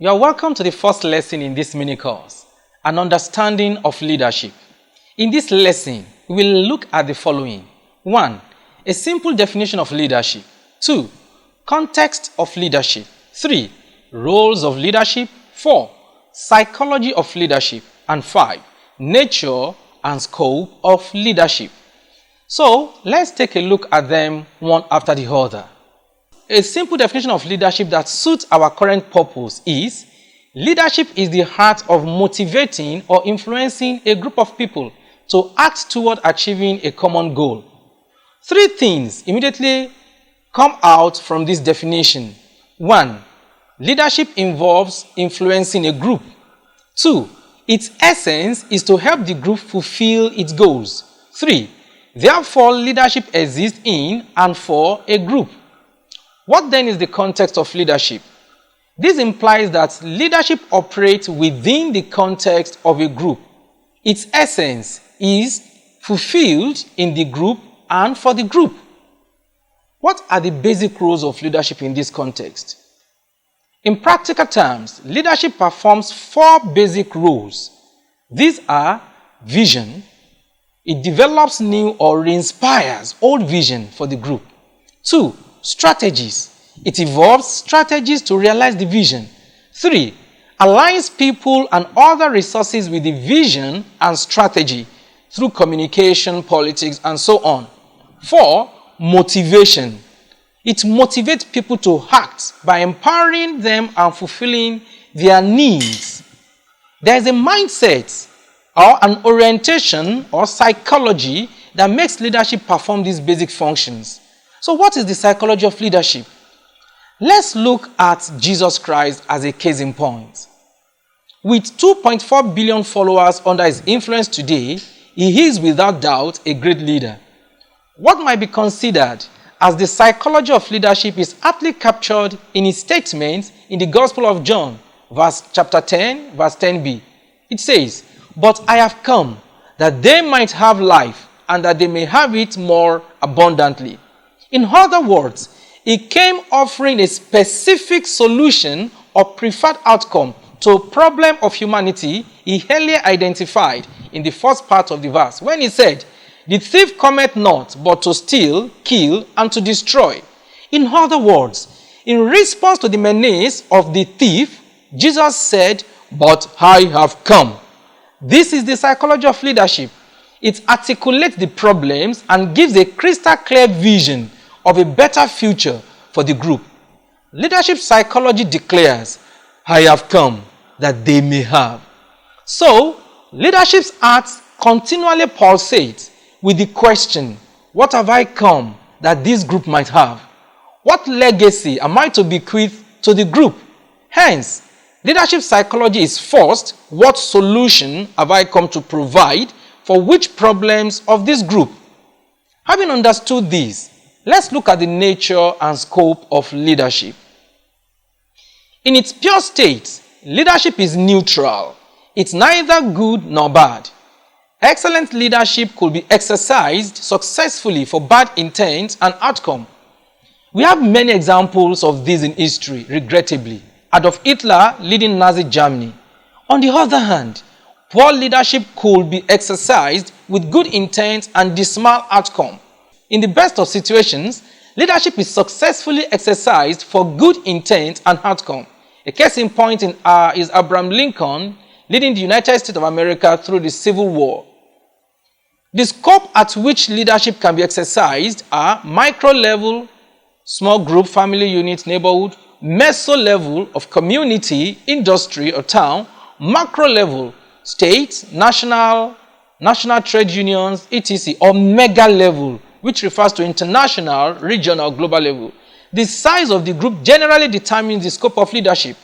You are welcome to the first lesson in this mini course, An Understanding of Leadership. In this lesson, we will look at the following. 1. A simple definition of leadership. 2. Context of leadership. 3. Roles of leadership. 4. Psychology of leadership. And 5. Nature and scope of leadership. So, let's take a look at them one after the other. A simple definition of leadership that suits our current purpose is: leadership is the art of motivating or influencing a group of people to act toward achieving a common goal. 3 things immediately come out from this definition. 1. Leadership involves influencing a group. 2. Its essence is to help the group fulfill its goals. 3. Therefore, leadership exists in and for a group. What then is the context of leadership? This implies that leadership operates within the context of a group. Its essence is fulfilled in the group and for the group. What are the basic roles of leadership in this context? In practical terms, leadership performs 4 basic roles. These are vision. It develops new or re-inspires old vision for the group. 2. Strategies. It evolves strategies to realize the vision. 3. Aligns people and other resources with the vision and strategy through communication, politics, and so on. 4. Motivation. It motivates people to act by empowering them and fulfilling their needs. There is a mindset or an orientation or psychology that makes leadership perform these basic functions. So what is the psychology of leadership? Let's look at Jesus Christ as a case in point. With 2.4 billion followers under his influence today, he is without doubt a great leader. What might be considered as the psychology of leadership is aptly captured in his statement in the Gospel of John, chapter 10, verse 10b. It says, "But I have come that they might have life and that they may have it more abundantly." In other words, he came offering a specific solution or preferred outcome to a problem of humanity he earlier identified in the first part of the verse when he said, "The thief cometh not but to steal, kill, and to destroy." In other words, in response to the menace of the thief, Jesus said, "But I have come." This is the psychology of leadership. It articulates the problems and gives a crystal clear vision of a better future for the group. Leadership psychology declares, "I have come that they may have." So, leadership's acts continually pulsate with the question, what have I come that this group might have? What legacy am I to bequeath to the group? Hence, leadership psychology is first, what solution have I come to provide for which problems of this group? Having understood this, let's look at the nature and scope of leadership. In its pure state, leadership is neutral. It's neither good nor bad. Excellent leadership could be exercised successfully for bad intent and outcome. We have many examples of this in history, regrettably. Adolf Hitler leading Nazi Germany. On the other hand, poor leadership could be exercised with good intent and dismal outcome. In the best of situations, leadership is successfully exercised for good intent and outcome. A case in point is Abraham Lincoln leading the United States of America through the Civil War. The scope at which leadership can be exercised are micro-level, small group, family unit, neighborhood; meso-level of community, industry or town; macro-level, state, national trade unions, etc., or mega-level, which refers to international, regional, global level. The size of the group generally determines the scope of leadership.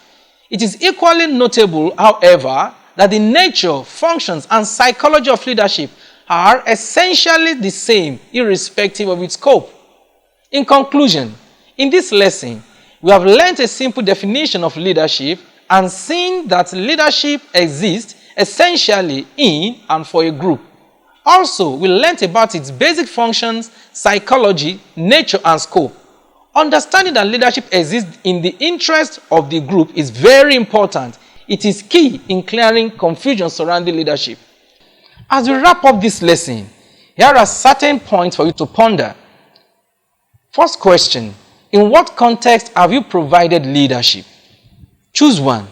It is equally notable, however, that the nature, functions, and psychology of leadership are essentially the same, irrespective of its scope. In conclusion, in this lesson, we have learned a simple definition of leadership and seen that leadership exists essentially in and for a group. Also, we learned about its basic functions, psychology, nature, and scope. Understanding that leadership exists in the interest of the group is very important. It is key in clearing confusion surrounding leadership. As we wrap up this lesson, here are certain points for you to ponder. First question, in what context have you provided leadership? Choose one.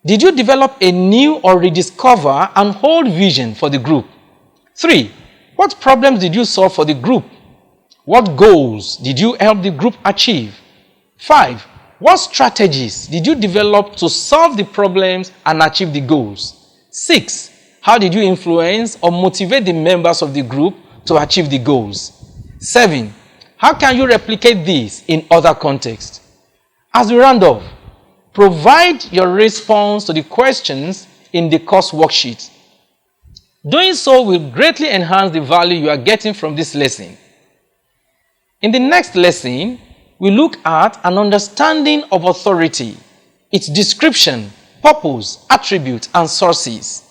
Did you develop a new or rediscover an old vision for the group? 3. What problems did you solve for the group? What goals did you help the group achieve? 5. What strategies did you develop to solve the problems and achieve the goals? 6. How did you influence or motivate the members of the group to achieve the goals? 7. How can you replicate this in other contexts? As we round off, provide your response to the questions in the course worksheet. Doing so will greatly enhance the value you are getting from this lesson. In the next lesson, we look at an understanding of authority, its description, purpose, attributes, and sources.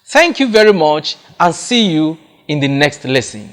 Thank you very much and see you in the next lesson.